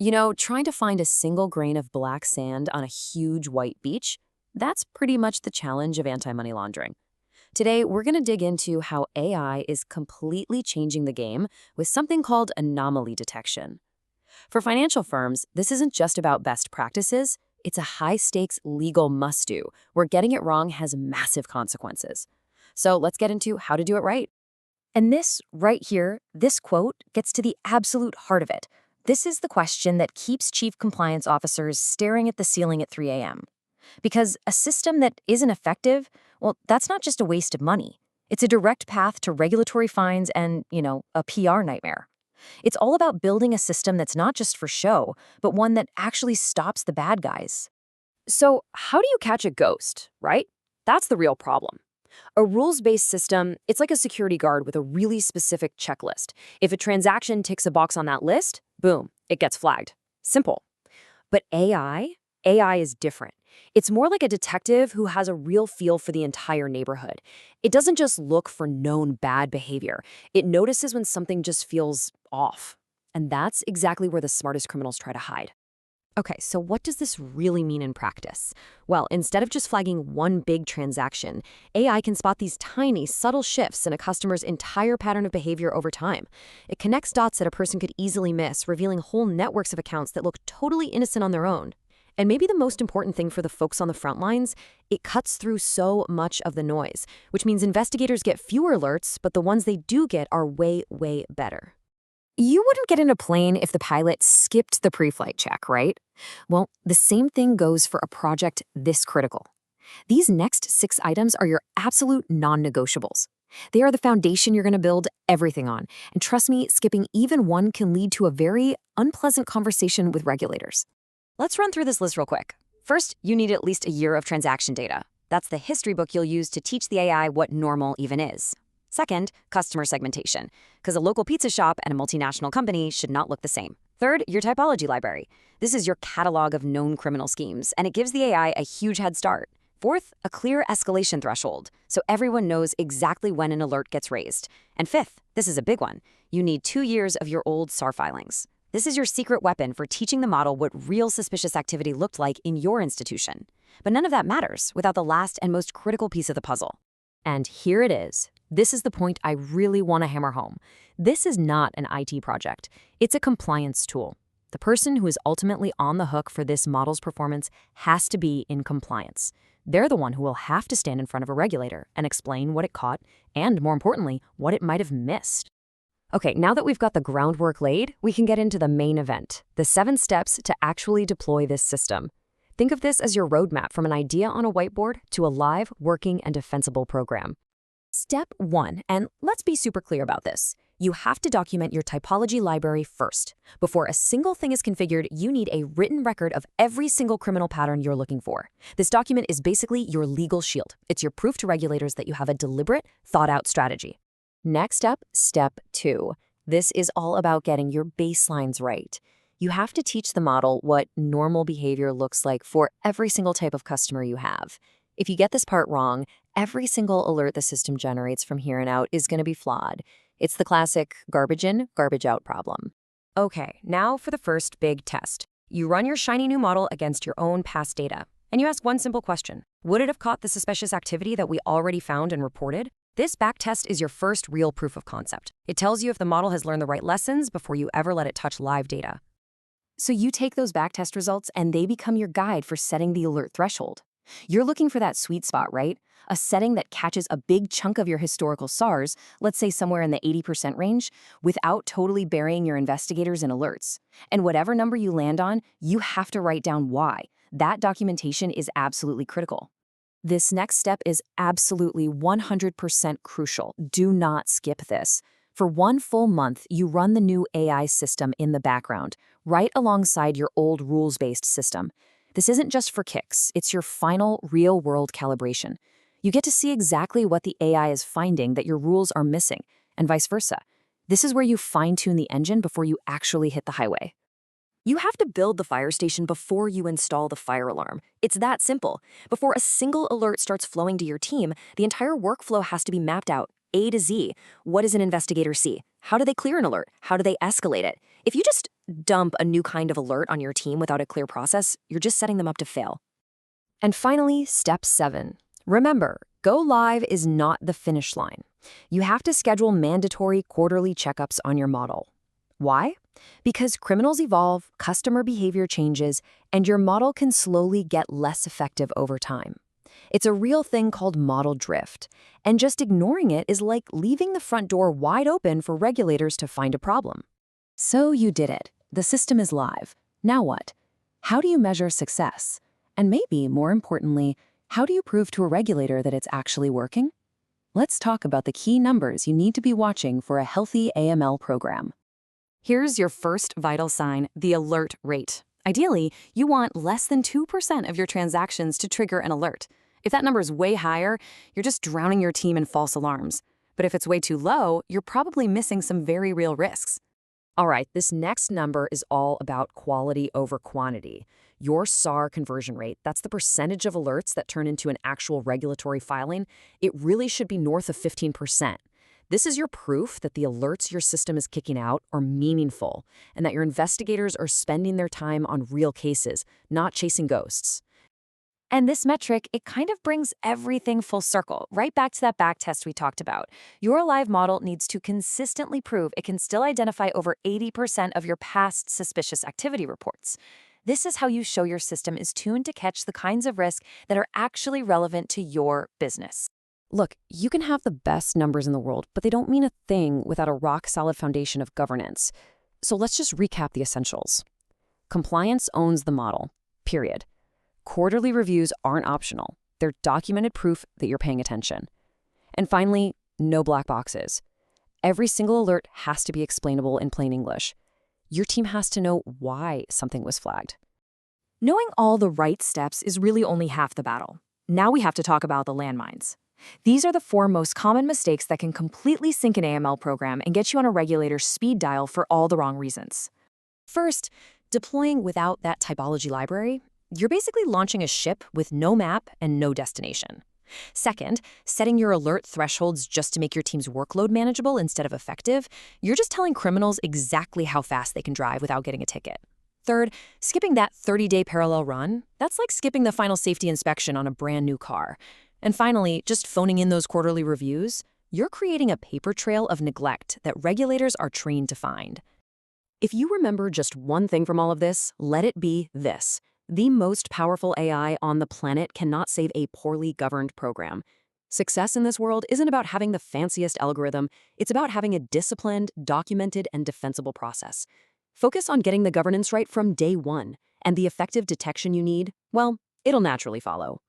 You know, trying to find a single grain of black sand on a huge white beach, that's pretty much the challenge of anti-money laundering. Today, we're going to dig into how AI is completely changing the game with something called anomaly detection. For financial firms, this isn't just about best practices, it's a high-stakes legal must-do where getting it wrong has massive consequences. So let's get into how to do it right. And this, right here, this quote gets to the absolute heart of it. This is the question that keeps chief compliance officers staring at the ceiling at 3 a.m. Because a system that isn't effective, well, that's not just a waste of money. It's a direct path to regulatory fines and, a PR nightmare. It's all about building a system that's not just for show, but one that actually stops the bad guys. So, how do you catch a ghost, right? That's the real problem. A rules-based system, it's like a security guard with a really specific checklist. If a transaction ticks a box on that list, boom, it gets flagged. Simple. But AI is different. It's more like a detective who has a real feel for the entire neighborhood. It doesn't just look for known bad behavior. It notices when something just feels off. And that's exactly where the smartest criminals try to hide. Okay, so what does this really mean in practice? Well, instead of just flagging one big transaction, AI can spot these tiny, subtle shifts in a customer's entire pattern of behavior over time. It connects dots that a person could easily miss, revealing whole networks of accounts that look totally innocent on their own. And maybe the most important thing for the folks on the front lines, it cuts through so much of the noise, which means investigators get fewer alerts, but the ones they do get are way, way better. You wouldn't get in a plane if the pilot skipped the pre-flight check, right? Well, the same thing goes for a project this critical. These next 6 items are your absolute non-negotiables. They are the foundation you're going to build everything on. And trust me, skipping even one can lead to a very unpleasant conversation with regulators. Let's run through this list real quick. First, you need at least a year of transaction data. That's the history book you'll use to teach the AI what normal even is. Second, customer segmentation, because a local pizza shop and a multinational company should not look the same. Third, your typology library. This is your catalog of known criminal schemes, and it gives the AI a huge head start. Fourth, a clear escalation threshold, so everyone knows exactly when an alert gets raised. And fifth, this is a big one, you need 2 years of your old SAR filings. This is your secret weapon for teaching the model what real suspicious activity looked like in your institution. But none of that matters without the last and most critical piece of the puzzle. And here it is. This is the point I really want to hammer home. This is not an IT project. It's a compliance tool. The person who is ultimately on the hook for this model's performance has to be in compliance. They're the one who will have to stand in front of a regulator and explain what it caught and, more importantly, what it might have missed. Okay, now that we've got the groundwork laid, we can get into the main event, the 7 steps to actually deploy this system. Think of this as your roadmap from an idea on a whiteboard to a live, working, and defensible program. Step 1, and let's be super clear about this. You have to document your typology library first. Before a single thing is configured, you need a written record of every single criminal pattern you're looking for. This document is basically your legal shield. It's your proof to regulators that you have a deliberate, thought-out strategy. Next up, step 2. This is all about getting your baselines right. You have to teach the model what normal behavior looks like for every single type of customer you have. If you get this part wrong, every single alert the system generates from here on out is going to be flawed. It's the classic garbage in, garbage out problem. Okay, now for the first big test. You run your shiny new model against your own past data, and you ask one simple question. Would it have caught the suspicious activity that we already found and reported? This backtest is your first real proof of concept. It tells you if the model has learned the right lessons before you ever let it touch live data. So you take those backtest results and they become your guide for setting the alert threshold. You're looking for that sweet spot, right? A setting that catches a big chunk of your historical SARs, let's say somewhere in the 80% range, without totally burying your investigators in alerts. And whatever number you land on, you have to write down why. That documentation is absolutely critical. This next step is absolutely 100% crucial. Do not skip this. For 1 full month, you run the new AI system in the background, right alongside your old rules-based system. This isn't just for kicks, it's your final real-world calibration. You get to see exactly what the AI is finding that your rules are missing, and vice versa. This is where you fine-tune the engine before you actually hit the highway. You have to build the fire station before you install the fire alarm. It's that simple. Before a single alert starts flowing to your team, the entire workflow has to be mapped out, A to Z. What does an investigator see? How do they clear an alert? How do they escalate it? If you just dump a new kind of alert on your team without a clear process, you're just setting them up to fail. And finally, step 7. Remember, go live is not the finish line. You have to schedule mandatory quarterly checkups on your model. Why? Because criminals evolve, customer behavior changes, and your model can slowly get less effective over time. It's a real thing called model drift, and just ignoring it is like leaving the front door wide open for regulators to find a problem. So you did it. The system is live. Now what? How do you measure success? And maybe, more importantly, how do you prove to a regulator that it's actually working? Let's talk about the key numbers you need to be watching for a healthy AML program. Here's your first vital sign, the alert rate. Ideally, you want less than 2% of your transactions to trigger an alert. If that number is way higher, you're just drowning your team in false alarms. But if it's way too low, you're probably missing some very real risks. All right, this next number is all about quality over quantity. Your SAR conversion rate, that's the percentage of alerts that turn into an actual regulatory filing, it really should be north of 15%. This is your proof that the alerts your system is kicking out are meaningful and that your investigators are spending their time on real cases, not chasing ghosts. And this metric, it kind of brings everything full circle, right back to that backtest we talked about. Your live model needs to consistently prove it can still identify over 80% of your past suspicious activity reports. This is how you show your system is tuned to catch the kinds of risk that are actually relevant to your business. Look, you can have the best numbers in the world, but they don't mean a thing without a rock-solid foundation of governance. So let's just recap the essentials. Compliance owns the model, period. Quarterly reviews aren't optional. They're documented proof that you're paying attention. And finally, no black boxes. Every single alert has to be explainable in plain English. Your team has to know why something was flagged. Knowing all the right steps is really only half the battle. Now we have to talk about the landmines. These are the 4 most common mistakes that can completely sink an AML program and get you on a regulator's speed dial for all the wrong reasons. First, deploying without that typology library. You're basically launching a ship with no map and no destination. Second, setting your alert thresholds just to make your team's workload manageable instead of effective. You're just telling criminals exactly how fast they can drive without getting a ticket. Third, skipping that 30-day parallel run. That's like skipping the final safety inspection on a brand new car. And finally, just phoning in those quarterly reviews. You're creating a paper trail of neglect that regulators are trained to find. If you remember just one thing from all of this, let it be this. The most powerful AI on the planet cannot save a poorly governed program. Success in this world isn't about having the fanciest algorithm, it's about having a disciplined, documented, and defensible process. Focus on getting the governance right from day one, and the effective detection you need, well, it'll naturally follow.